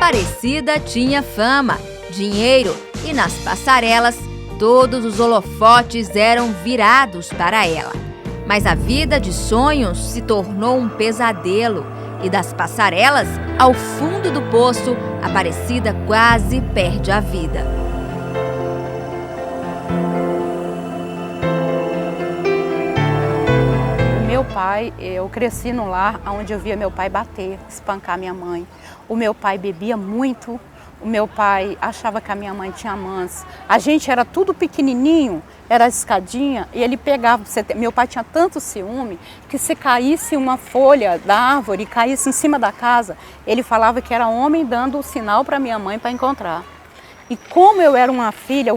Aparecida tinha fama, dinheiro e nas passarelas todos os holofotes eram virados para ela. Mas a vida de sonhos se tornou um pesadelo e das passarelas ao fundo do poço, Aparecida quase perde a vida. Meu pai, eu cresci num lar onde eu via meu pai bater, espancar minha mãe. O meu pai bebia muito, o meu pai achava que a minha mãe tinha amante. A gente era tudo pequenininho, era escadinha, e ele pegava, meu pai tinha tanto ciúme, que se caísse uma folha da árvore e caísse em cima da casa, ele falava que era homem dando o sinal para minha mãe para encontrar. E como eu era uma filha,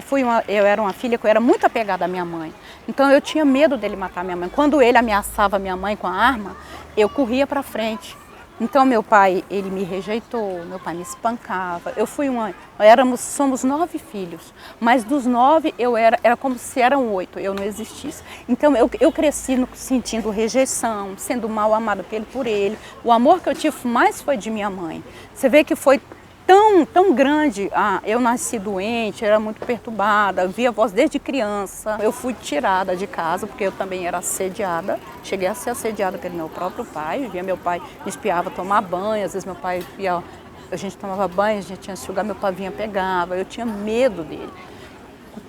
eu era uma filha que eu era muito apegada à minha mãe. Então eu tinha medo dele matar minha mãe. Quando ele ameaçava minha mãe com a arma, eu corria para frente. Então meu pai, ele me rejeitou, meu pai me espancava. Somos 9 filhos, mas dos 9 era como se eram 8, eu não existisse. Então eu cresci sentindo rejeição, sendo mal amada por ele. O amor que eu tive mais foi de minha mãe. Você vê que foi tão grande. Eu nasci doente, era muito perturbada, via voz desde criança. Eu fui tirada de casa porque eu também era assediada. Cheguei a ser assediada pelo meu próprio pai. Via meu pai me espiava tomar banho, às vezes meu pai via, a gente tomava banho, a gente tinha que enxugar, meu pai vinha pegava. Eu tinha medo dele.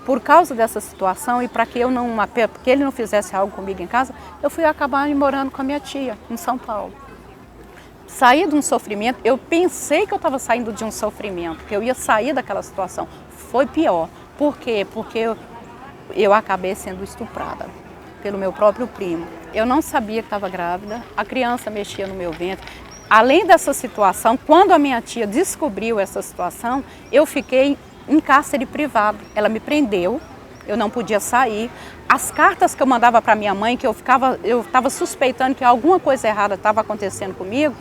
Por causa dessa situação e para que ele não fizesse algo comigo em casa, eu fui acabar morando com a minha tia em São Paulo. Saí de um sofrimento, eu pensei que eu estava saindo de um sofrimento, que eu ia sair daquela situação. Foi pior. Por quê? Porque eu acabei sendo estuprada pelo meu próprio primo. Eu não sabia que estava grávida, a criança mexia no meu ventre. Além dessa situação, quando a minha tia descobriu essa situação, eu fiquei em cárcere privado. Ela me prendeu, eu não podia sair. As cartas que eu mandava para minha mãe, que eu estava suspeitando que alguma coisa errada estava acontecendo comigo,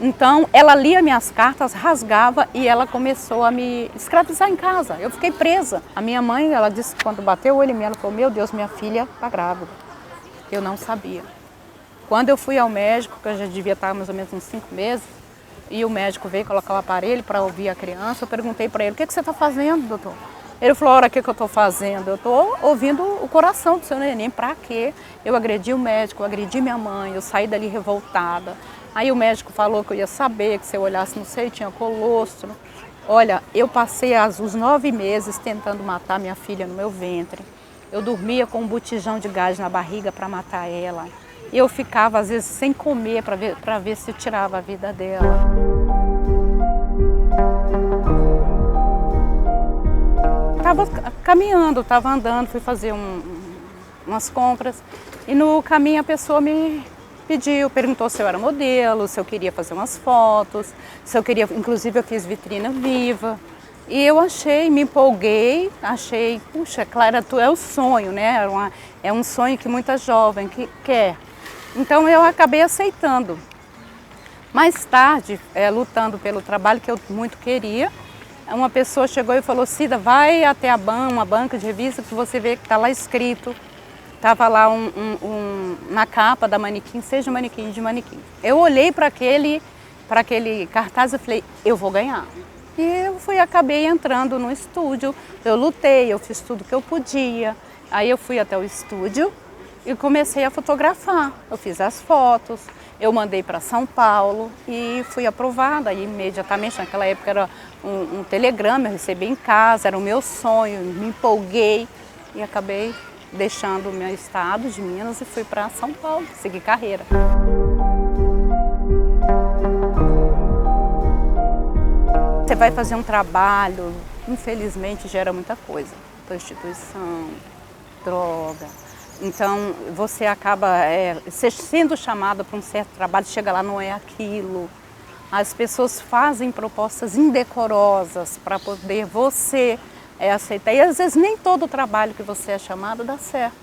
então ela lia minhas cartas, rasgava e ela começou a me escravizar em casa. Eu fiquei presa. A minha mãe, ela disse que quando bateu o olho em mim, ela falou: meu Deus, minha filha está grávida. Eu não sabia. Quando eu fui ao médico, que eu já devia estar mais ou menos uns 5 meses, e o médico veio colocar o aparelho para ouvir a criança, eu perguntei para ele: o que você está fazendo, doutor? Ele falou: olha, o que eu estou fazendo? Eu estou ouvindo o coração do seu neném. Para quê? Eu agredi o médico, eu agredi minha mãe, eu saí dali revoltada. Aí o médico falou que eu ia saber, que se eu olhasse, não sei, tinha colostro. Olha, eu passei os 9 meses tentando matar minha filha no meu ventre. Eu dormia com um botijão de gás na barriga para matar ela. Eu ficava, às vezes, sem comer para ver se eu tirava a vida dela. Estava caminhando, estava andando, fui fazer umas compras e no caminho a pessoa me perguntou se eu era modelo, se eu queria fazer umas fotos, se eu queria, inclusive eu fiz vitrina viva. E eu me empolguei, achei, puxa, Clara, tu é o sonho, né? É um sonho que muita jovem que quer. Então eu acabei aceitando. Mais tarde, lutando pelo trabalho que eu muito queria, uma pessoa chegou e falou: Cida, vai até uma banca de revista que você vê que está lá escrito. Estava lá na capa da manequim, seja manequim de manequim. Eu olhei para aquele cartaz e falei: eu vou ganhar. E eu acabei entrando no estúdio, eu lutei, eu fiz tudo que eu podia. Aí eu fui até o estúdio e comecei a fotografar. Eu fiz as fotos, eu mandei para São Paulo e fui aprovada. E imediatamente, naquela época era um telegrama, eu recebi em casa, era o meu sonho, me empolguei e acabei deixando o meu estado de Minas e fui para São Paulo, seguir carreira. Você vai fazer um trabalho, infelizmente gera muita coisa, prostituição, droga. Então você acaba sendo chamada para um certo trabalho, chega lá, não é aquilo. As pessoas fazem propostas indecorosas para poder você aceitar. E às vezes nem todo o trabalho que você é chamado dá certo.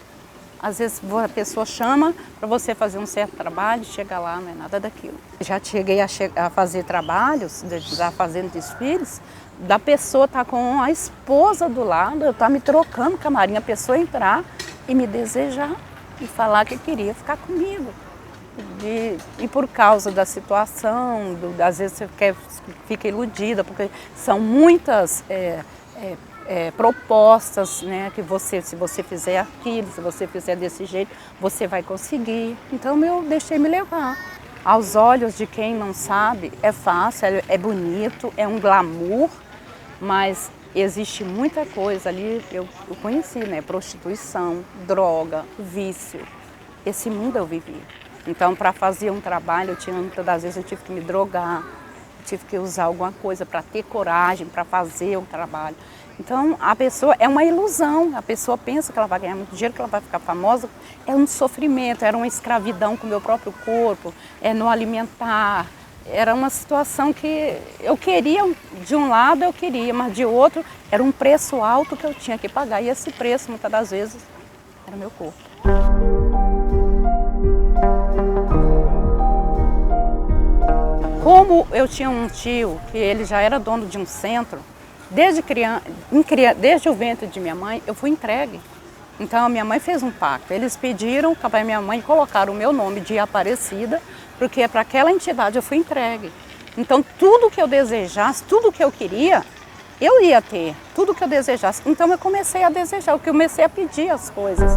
Às vezes a pessoa chama para você fazer um certo trabalho, chega lá, não é nada daquilo. Já cheguei a fazer trabalhos, já fazendo desfiles, da pessoa estar com a esposa do lado, eu estar me trocando camarim, a pessoa entrar e me desejar e falar que queria ficar comigo. E por causa da situação, às vezes você fica iludida, porque são muitas propostas, né, que se você fizer aquilo, se você fizer desse jeito, você vai conseguir. Então eu deixei me levar. Aos olhos de quem não sabe, é fácil, é bonito, é um glamour, mas existe muita coisa ali, eu conheci, né? Prostituição, droga, vício. Esse mundo eu vivi. Então, para fazer um trabalho, muitas das vezes eu tive que me drogar, tive que usar alguma coisa para ter coragem, para fazer o trabalho. Então, a pessoa é uma ilusão, a pessoa pensa que ela vai ganhar muito dinheiro, que ela vai ficar famosa. É um sofrimento, era uma escravidão com o meu próprio corpo, não alimentar. Era uma situação que eu queria, de um lado eu queria, mas de outro era um preço alto que eu tinha que pagar. E esse preço, muitas das vezes, era o meu corpo. Como eu tinha um tio, que ele já era dono de um centro, desde o ventre de minha mãe, eu fui entregue. Então a minha mãe fez um pacto. Eles pediram para minha mãe colocar o meu nome de Aparecida, porque para aquela entidade eu fui entregue. Então tudo que eu desejasse, tudo que eu queria, eu ia ter. Tudo que eu desejasse. Então eu comecei a desejar, eu comecei a pedir as coisas.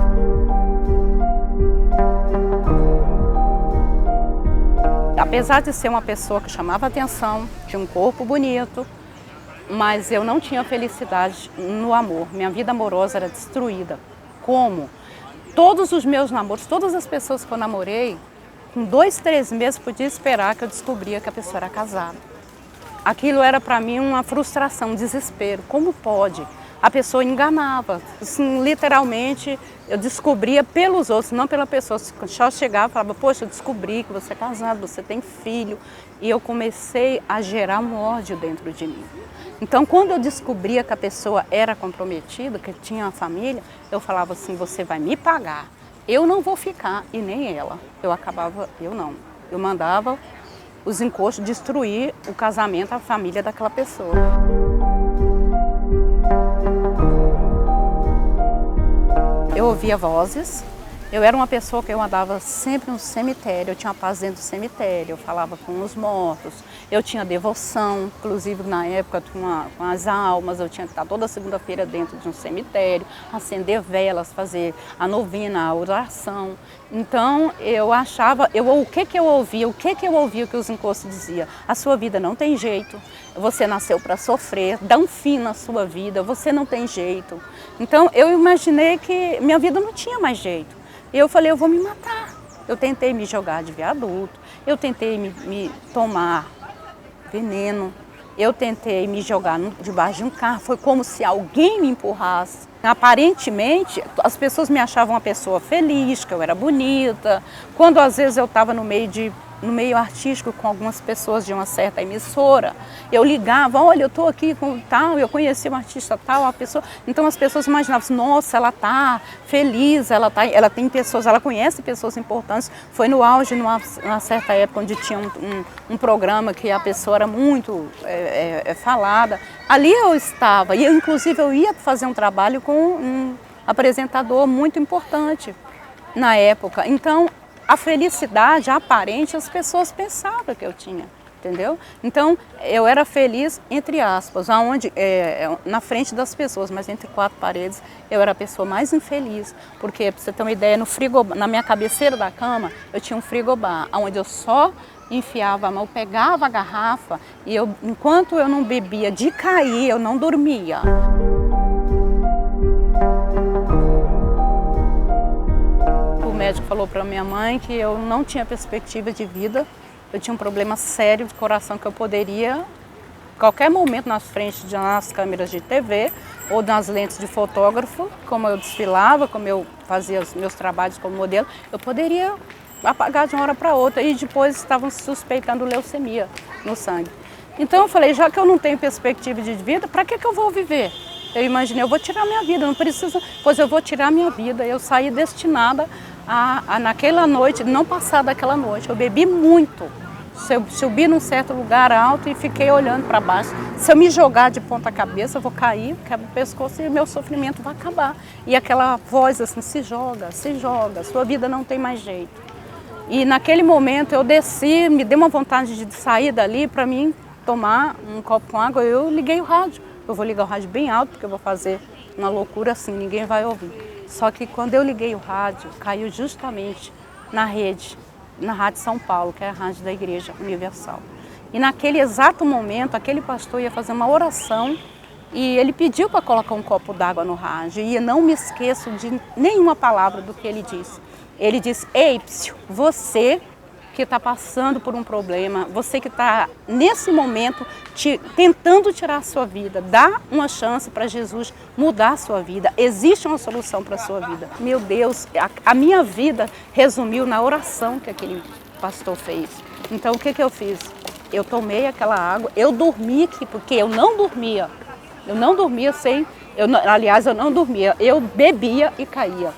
Apesar de ser uma pessoa que chamava atenção, tinha um corpo bonito, mas eu não tinha felicidade no amor. Minha vida amorosa era destruída. Como? Todos os meus namoros, todas as pessoas que eu namorei, com 2, 3 meses podia esperar que eu descobria que a pessoa era casada. Aquilo era para mim uma frustração, um desespero. Como pode? A pessoa enganava. Assim, literalmente, eu descobria pelos outros, não pela pessoa. Só chegava e falava, poxa, eu descobri que você é casado, você tem filho. E eu comecei a gerar um ódio dentro de mim. Então, quando eu descobria que a pessoa era comprometida, que tinha uma família, eu falava assim, você vai me pagar. Eu não vou ficar, e nem ela. Eu não. Eu mandava os encostos destruir o casamento, a família daquela pessoa. Eu ouvia vozes. Eu era uma pessoa que eu andava sempre no cemitério, eu tinha paz dentro do cemitério, eu falava com os mortos, eu tinha devoção, inclusive na época com as almas, eu tinha que estar toda segunda-feira dentro de um cemitério, acender velas, fazer a novena, a oração. Então eu achava, o que eu ouvia que os encostos diziam? A sua vida não tem jeito, você nasceu para sofrer, dá um fim na sua vida, você não tem jeito. Então eu imaginei que minha vida não tinha mais jeito. E eu falei, eu vou me matar. Eu tentei me jogar de viaduto, eu tentei me tomar veneno, eu tentei me jogar debaixo de um carro, foi como se alguém me empurrasse. Aparentemente, as pessoas me achavam uma pessoa feliz, que eu era bonita. Quando às vezes eu estava no meio artístico com algumas pessoas de uma certa emissora, eu ligava, olha, eu estou aqui com tal, eu conheci uma artista tal, uma pessoa. Então as pessoas imaginavam assim, nossa, ela está feliz, ela tem pessoas, ela conhece pessoas importantes. Foi no auge, numa certa época, onde tinha um programa que a pessoa era muito falada. Ali eu estava, e inclusive eu ia fazer um trabalho com um apresentador muito importante na época. Então, a felicidade aparente, as pessoas pensavam que eu tinha, entendeu? Então, eu era feliz, entre aspas, na frente das pessoas, mas entre 4 paredes, eu era a pessoa mais infeliz. Porque, para você ter uma ideia, na minha cabeceira da cama, eu tinha um frigobar, onde eu só enfiava a mão, pegava a garrafa, e enquanto eu não bebia de cair, eu não dormia. O médico falou para minha mãe que eu não tinha perspectiva de vida, eu tinha um problema sério de coração que eu poderia, qualquer momento nas câmeras de TV ou nas lentes de fotógrafo, como eu desfilava, como eu fazia os meus trabalhos como modelo, eu poderia apagar de uma hora para outra e depois estavam suspeitando leucemia no sangue. Então eu falei, já que eu não tenho perspectiva de vida, para que eu vou viver? Eu imaginei, eu vou tirar minha vida, não precisa, pois eu vou tirar minha vida. Eu saí destinada naquela noite, não passar daquela noite. Eu bebi muito. Se eu subir num certo lugar alto e fiquei olhando para baixo, se eu me jogar de ponta cabeça, eu vou cair, quebro o pescoço e o meu sofrimento vai acabar. E aquela voz assim, se joga, sua vida não tem mais jeito. E naquele momento eu desci, me deu uma vontade de sair dali para mim tomar um copo com água. Eu liguei o rádio. Eu vou ligar o rádio bem alto porque eu vou fazer uma loucura assim, ninguém vai ouvir. Só que quando eu liguei o rádio, caiu justamente na Rádio São Paulo, que é a rádio da Igreja Universal. E naquele exato momento, aquele pastor ia fazer uma oração e ele pediu para colocar um copo d'água no rádio. E eu não me esqueço de nenhuma palavra do que ele disse. Ele disse: ei, psiu, você que está passando por um problema, você que está nesse momento tentando tirar a sua vida, dá uma chance para Jesus mudar a sua vida. Existe uma solução para a sua vida. Meu Deus, a minha vida resumiu na oração que aquele pastor fez. Então o que eu fiz? Eu tomei aquela água, eu dormi aqui, porque eu não dormia. Eu não dormia aliás, eu não dormia, eu bebia e caía.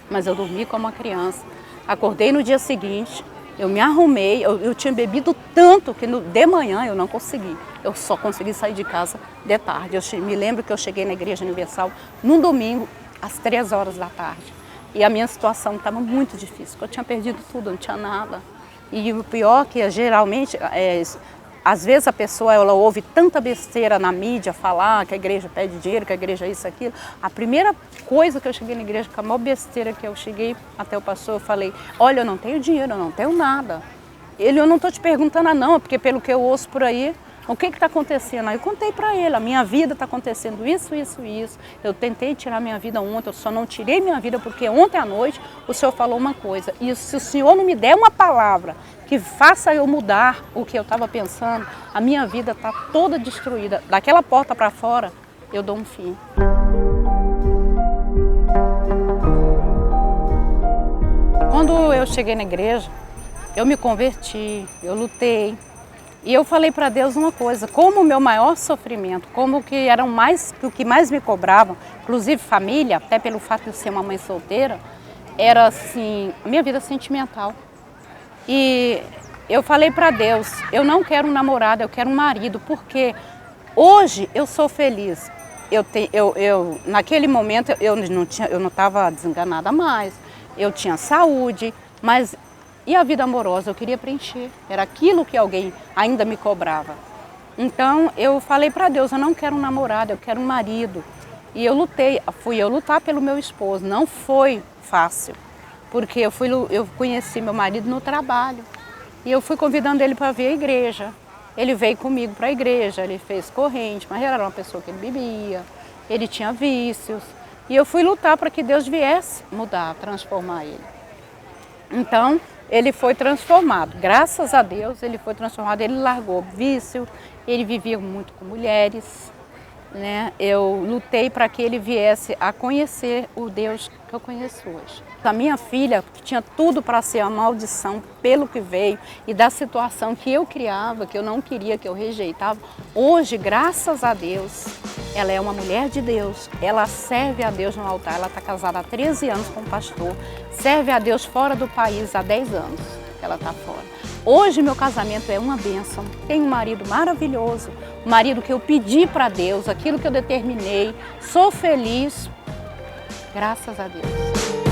Mas eu dormi como uma criança. Acordei no dia seguinte, eu me arrumei, eu tinha bebido tanto que de manhã eu não consegui. Eu só consegui sair de casa de tarde. Eu me lembro que eu cheguei na Igreja Universal num domingo, às 3 horas da tarde. E a minha situação estava muito difícil, porque eu tinha perdido tudo, não tinha nada. E o pior que geralmente, às vezes a pessoa ela ouve tanta besteira na mídia falar que a igreja pede dinheiro, que a igreja é isso, aquilo. A primeira coisa que eu cheguei na igreja, com a maior besteira que eu cheguei até o pastor, eu falei: olha, eu não tenho dinheiro, eu não tenho nada. Eu não estou te perguntando não, porque pelo que eu ouço por aí, o que está acontecendo? Aí eu contei para ele, a minha vida está acontecendo isso, isso e isso. Eu tentei tirar minha vida ontem, eu só não tirei minha vida porque ontem à noite o senhor falou uma coisa. E se o senhor não me der uma palavra que faça eu mudar o que eu estava pensando, a minha vida está toda destruída. Daquela porta para fora, eu dou um fim. Quando eu cheguei na igreja, eu me converti, eu lutei. E eu falei para Deus uma coisa: como o meu maior sofrimento, como que o que mais me cobravam, inclusive família, até pelo fato de eu ser uma mãe solteira, era assim, a minha vida sentimental. E eu falei para Deus: eu não quero um namorado, eu quero um marido, porque hoje eu sou feliz. Naquele momento eu não estava desenganada mais, eu tinha saúde, mas e a vida amorosa eu queria preencher, era aquilo que alguém ainda me cobrava. Então eu falei para Deus: eu não quero um namorado, eu quero um marido. E eu fui lutar pelo meu esposo. Não foi fácil, porque eu conheci meu marido no trabalho. E eu fui convidando ele para vir à igreja. Ele veio comigo para a igreja, ele fez corrente, mas ele era uma pessoa que ele bebia, ele tinha vícios. E eu fui lutar para que Deus viesse mudar, transformar ele. Então, ele foi transformado, graças a Deus ele foi transformado, ele largou vício, ele vivia muito com mulheres, né? Eu lutei para que ele viesse a conhecer o Deus que eu conheço hoje. A minha filha, que tinha tudo para ser uma maldição pelo que veio e da situação que eu criava, que eu não queria, que eu rejeitava, hoje, graças a Deus, ela é uma mulher de Deus, ela serve a Deus no altar, ela está casada há 13 anos com um pastor, serve a Deus fora do país há 10 anos que ela está fora. Hoje meu casamento é uma bênção, tenho um marido maravilhoso, um marido que eu pedi para Deus, aquilo que eu determinei, sou feliz, graças a Deus.